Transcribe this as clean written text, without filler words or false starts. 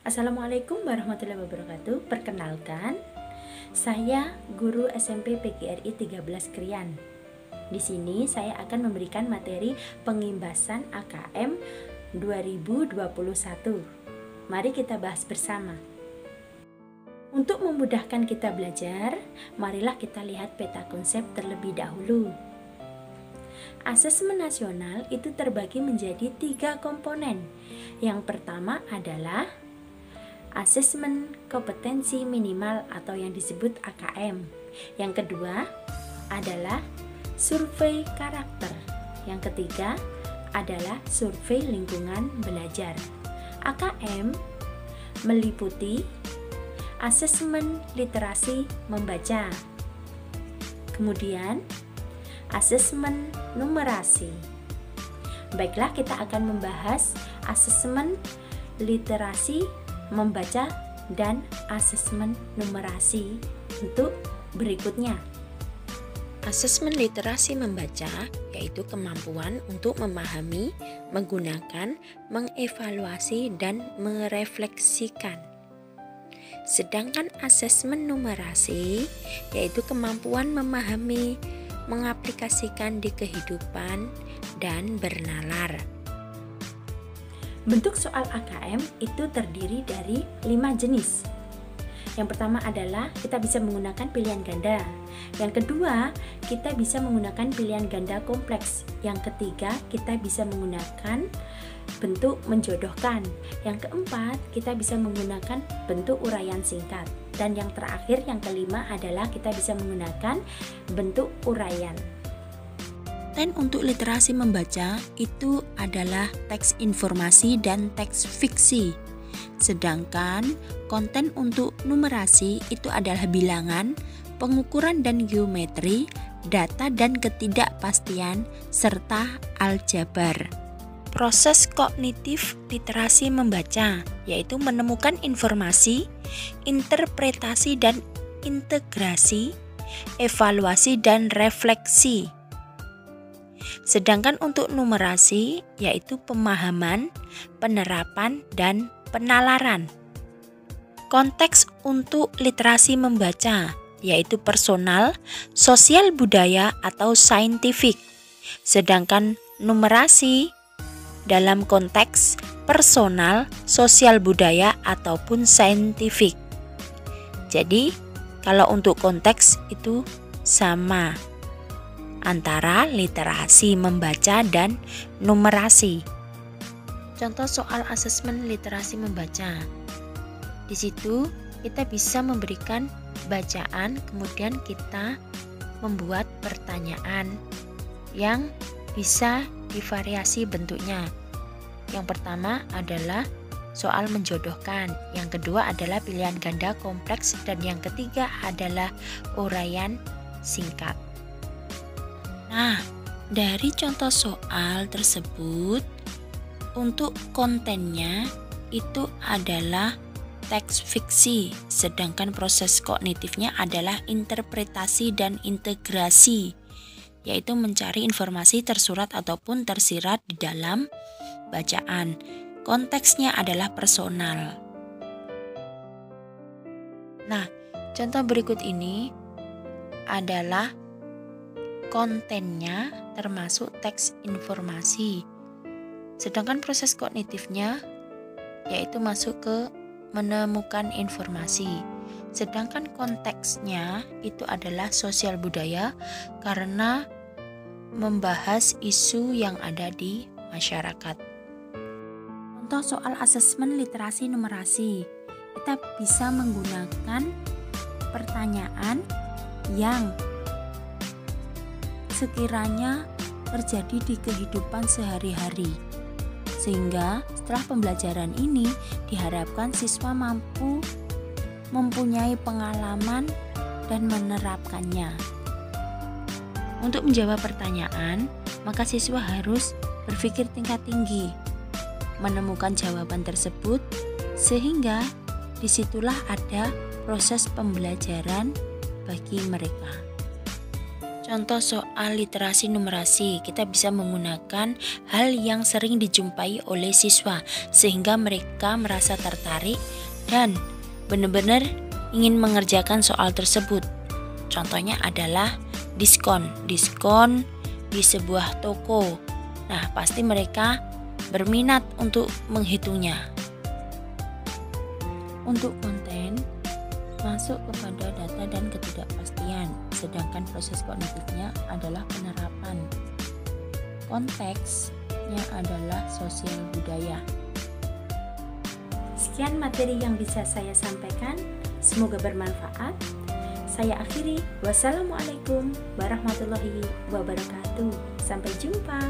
Assalamualaikum warahmatullahi wabarakatuh. Perkenalkan, saya guru SMP PGRI 13 Krian. Di sini saya akan memberikan materi pengimbasan AKM 2021. Mari kita bahas bersama. Untuk memudahkan kita belajar, marilah kita lihat peta konsep terlebih dahulu. Asesmen nasional itu terbagi menjadi 3 komponen. Yang pertama adalah asesmen kompetensi minimal atau yang disebut AKM. Yang kedua adalah survei karakter. Yang ketiga adalah survei lingkungan belajar. AKM meliputi asesmen literasi membaca, kemudian asesmen numerasi. Baiklah, kita akan membahas asesmen literasi membaca dan asesmen numerasi untuk berikutnya. Asesmen literasi membaca yaitu kemampuan untuk memahami, menggunakan, mengevaluasi, dan merefleksikan. Sedangkan asesmen numerasi yaitu kemampuan memahami, mengaplikasikan di kehidupan, dan bernalar. Bentuk soal AKM itu terdiri dari 5 jenis. Yang pertama adalah kita bisa menggunakan pilihan ganda. Yang kedua, kita bisa menggunakan pilihan ganda kompleks. Yang ketiga, kita bisa menggunakan bentuk menjodohkan. Yang keempat, kita bisa menggunakan bentuk uraian singkat. Dan yang terakhir, yang kelima adalah kita bisa menggunakan bentuk uraian. Konten untuk literasi membaca itu adalah teks informasi dan teks fiksi. Sedangkan konten untuk numerasi itu adalah bilangan, pengukuran dan geometri, data dan ketidakpastian, serta aljabar. Proses kognitif literasi membaca yaitu menemukan informasi, interpretasi dan integrasi, evaluasi dan refleksi. Sedangkan untuk numerasi yaitu pemahaman, penerapan, dan penalaran. Konteks untuk literasi membaca yaitu personal, sosial budaya atau saintifik. Sedangkan numerasi dalam konteks personal, sosial budaya ataupun saintifik. Jadi kalau untuk konteks itu sama antara literasi membaca dan numerasi. Contoh soal asesmen literasi membaca. Di situ kita bisa memberikan bacaan, kemudian kita membuat pertanyaan yang bisa divariasi bentuknya. Yang pertama adalah soal menjodohkan, yang kedua adalah pilihan ganda kompleks, dan yang ketiga adalah uraian singkat. Nah, dari contoh soal tersebut, untuk kontennya itu adalah teks fiksi, sedangkan proses kognitifnya adalah interpretasi dan integrasi, yaitu mencari informasi tersurat ataupun tersirat di dalam bacaan. Konteksnya adalah personal. Nah, contoh berikut ini adalah kontennya termasuk teks informasi. Sedangkan proses kognitifnya yaitu masuk ke menemukan informasi. Sedangkan konteksnya itu adalah sosial budaya karena membahas isu yang ada di masyarakat. Contoh soal asesmen literasi numerasi. Kita bisa menggunakan pertanyaan yang sekiranya terjadi di kehidupan sehari-hari, sehingga setelah pembelajaran ini diharapkan siswa mampu mempunyai pengalaman dan menerapkannya. Untuk menjawab pertanyaan, maka siswa harus berpikir tingkat tinggi, menemukan jawaban tersebut, sehingga disitulah ada proses pembelajaran bagi mereka. Contoh soal literasi numerasi, kita bisa menggunakan hal yang sering dijumpai oleh siswa sehingga mereka merasa tertarik dan benar-benar ingin mengerjakan soal tersebut. Contohnya adalah diskon di sebuah toko. Nah, pasti mereka berminat untuk menghitungnya. Untuk konten, masuk kepada data dan ketidakpastian, sedangkan proses kognitifnya adalah penerapan. Konteksnya adalah sosial budaya. Sekian materi yang bisa saya sampaikan, semoga bermanfaat. Saya akhiri. Wassalamualaikum warahmatullahi wabarakatuh. Sampai jumpa.